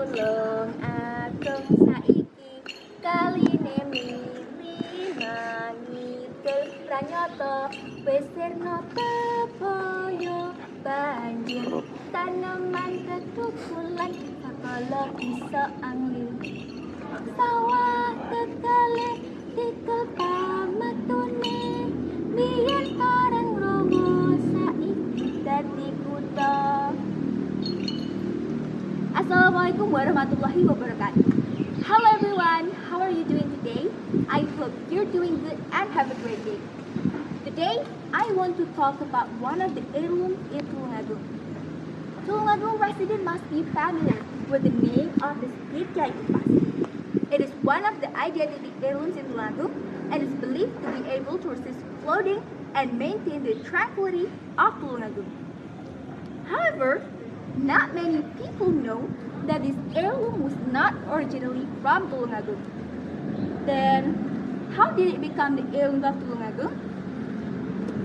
tulungagung saiki kaline milih mangidul pranyata wis sirna bebaya banjir taneman ketukulan sakala bisa angling sawah kekale tikel pametune biyen parang romo saiki dadi kutha. Assalamualaikum warahmatullahi wabarakatuh. Hello everyone, how are you doing today? I hope you're doing good and have a great day. Today, I want to talk about one of the heirlooms in Tulungagung. Tulungagung residents must be familiar with the name of the Kyai Upas. It is one of the identity heirlooms in Tulungagung and is believed to be able to resist flooding and maintain the tranquility of Tulungagung. However, not many people know that this heirloom was not originally from Tulungagung. Then, how did it become the heirloom of Tulungagung?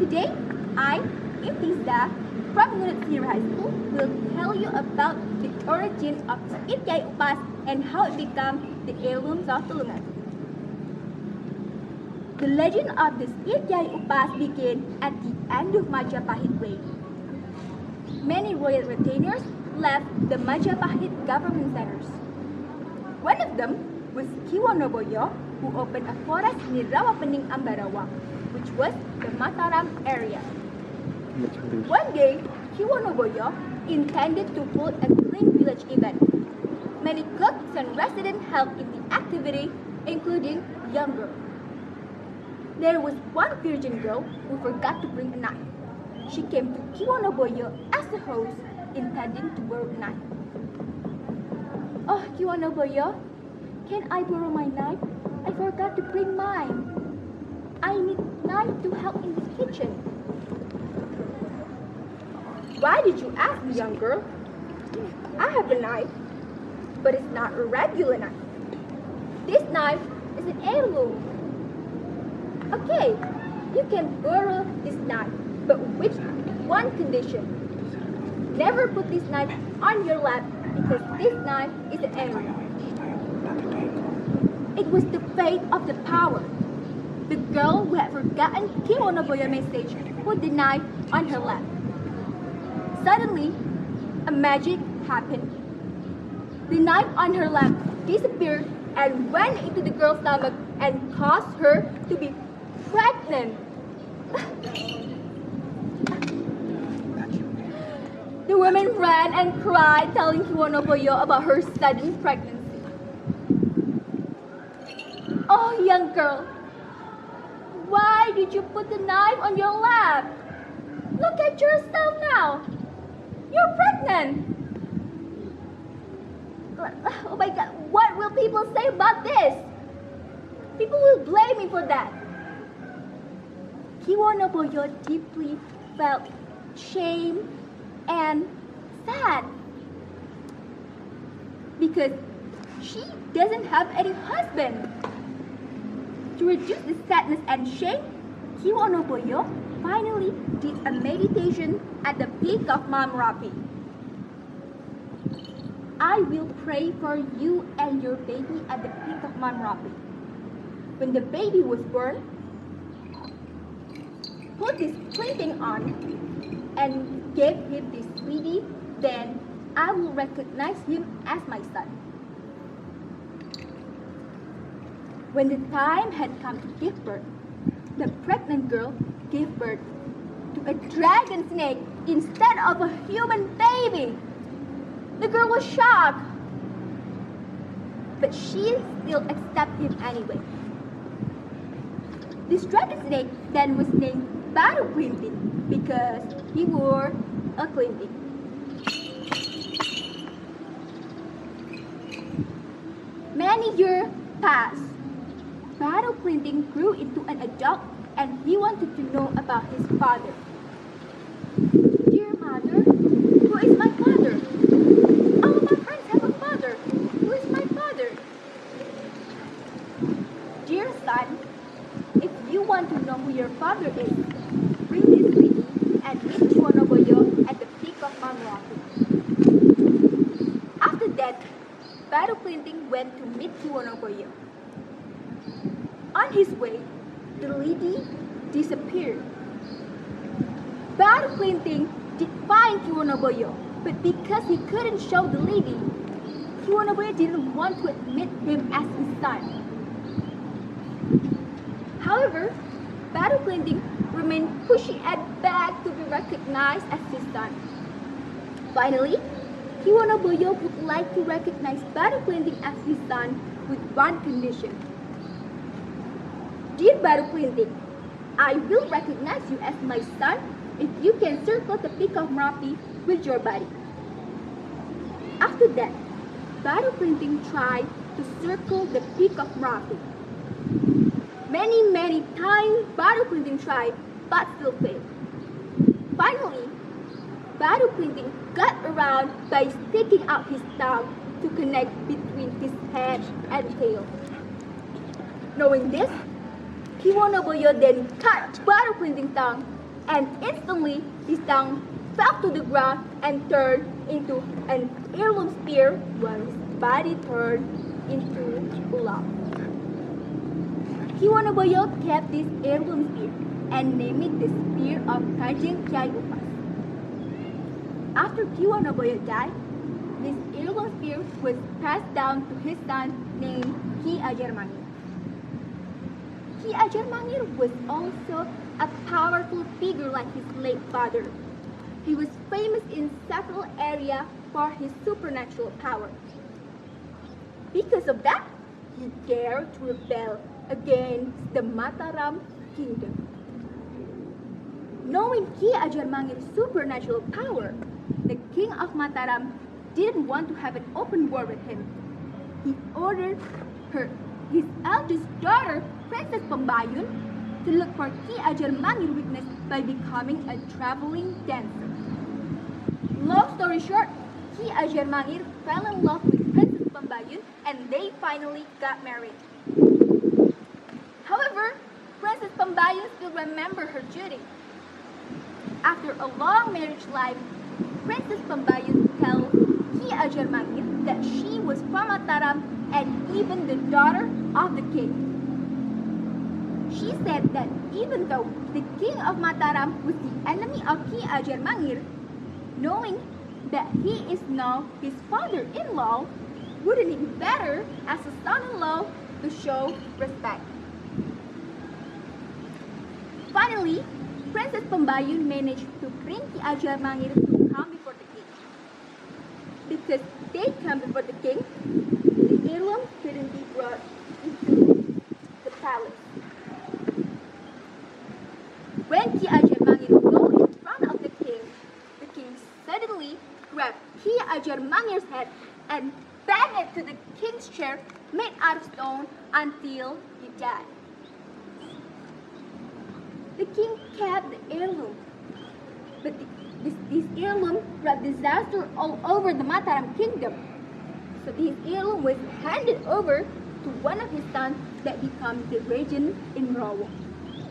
Today, I, Imtiza, from NGUNUT Senior High School, will tell you about the origins of Kyai Upas and how it became the heirlooms of Tulungagung. The legend of the Kyai Upas began at the end of Majapahit reign. Many royal retainers left the Majapahit government centers. One of them was Kyai, who opened a forest near Rawapening Ambarawa, which was the Mataram area. One day, Kyai intended to hold a clean village event. Many cooks and residents helped in the activity, including young girls. There was one virgin girl who forgot to bring a knife. She came to Kyai as a host, intending to borrow a knife. Oh, Kyai, can I borrow my knife? I forgot to bring mine. I need knife to help in the kitchen. Why did you ask me, young girl? I have a knife, but it's not a regular knife. This knife is an heirloom. Okay, you can borrow this knife, but with one condition. Never put this knife on your lap because this knife is an heirloom. It was the fate of the power. The girl who had forgotten Kyai's message put the knife on her lap. Suddenly, a magic happened. The knife on her lap disappeared and went into the girl's stomach and caused her to be pregnant. The woman ran and cried, telling Kyai about her sudden pregnancy. Oh, young girl, why did you put the knife on your lap? Look at yourself now. You're pregnant. Oh my God, what will people say about this? People will blame me for that. Kyai deeply felt shame and sad because she doesn't have any husband. To reduce the sadness and shame, Kyai finally did a meditation at the peak of Mount Merapi. I will pray for you and your baby at the peak of Mount Merapi. When the baby was born, put this printing on and give him this sweetie, then I will recognize him as my son. When the time had come to give birth, the pregnant girl gave birth to a dragon snake instead of a human baby. The girl was shocked, but she still accepted him anyway. This dragon snake then was named Baru Clinting because he wore a clinting. Many years passed. Baru Clinting grew into an adult and he wanted to know about his father. Dear mother, who is my father? All my friends have a father. Who is my father? Dear son, if you want to know who your father is, bring this with you and meet Kyai at the peak of Mount Merapi. After that, Batu Klinting went to meet Kiwonoboyo. On his way, the lady disappeared. Batu Klinting did find Kiwonoboyo, but because he couldn't show the lady, Kiwonoboyo didn't want to admit him as his son. However, Batu Klinting remained pushy and begged to be recognized as his son. Finally, Kiwonoboyo would like to recognize Batu Klinting as his son with one condition. Dear Batu Klinting, I will recognize you as my son if you can circle the peak of Merapi with your body. After that, Batu Klinting tried to circle the peak of Merapi. Many times Batu Klinting tried, but still failed. Finally, Batu Klinting got around by sticking out his tongue to connect between his head and tail. Knowing this, Kiwonoboyo then cut Batu Klinting's tongue, and instantly his tongue fell to the ground and turned into an heirloom spear while his body turned into a log. Kiwonoboyo kept this heirloom spear and named it the Spear of Kanjeng Kyai Upas. After Kiwonoboyo died, this heirloom spear was passed down to his son named Ki Ajarmangir. Ki Ajarmangir was also a powerful figure like his late father. He was famous in several areas for his supernatural power. Because of that, he dared to rebel against the Mataram kingdom. Knowing Ki Ajarmangir's supernatural power, the king of Mataram didn't want to have an open war with him. He ordered his eldest daughter, Princess Pembayun, to look for Ki Ajarmangir's weakness by becoming a traveling dancer. Long story short, Ki Ajarmangir fell in love with Princess Pembayun and they finally got married. However, Princess Pembayun still remembered her duty. After a long marriage life, Princess Pembayun tells Ki Ajarmangir that she was from Mataram and even the daughter of the king. She said that even though the king of Mataram was the enemy of Ki Ajarmangir, knowing that he is now his father-in-law, wouldn't it be better as a son-in-law to show respect? Finally, Princess Pembayun managed to bring Ki Ajarmangir to come before the king. Because they come before the king, the heirloom couldn't be brought into the palace. When Ki Ajarmangir go in front of the king suddenly grabbed Ki Ajarmangir's head and banged it to the king's chair made out of stone until he died. The king kept the heirloom, but this heirloom brought disaster all over the Mataram kingdom. So this heirloom was handed over to one of his sons that became the regent in Rawa,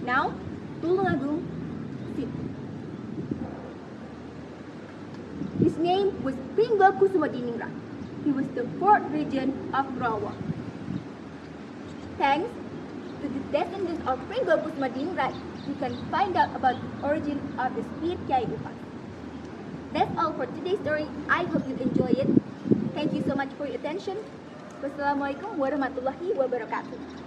now Tulungagung city. His name was Pringgo Kusumadiningrat. He was the fourth regent of Rawa. Thanks to the descendants of Pringgo Kusumadiningrat, you can find out about the origin of the spear Kyai Upas. That's all for today's story. I hope you enjoy it. Thank you so much for your attention. Wassalamualaikum warahmatullahi wabarakatuh.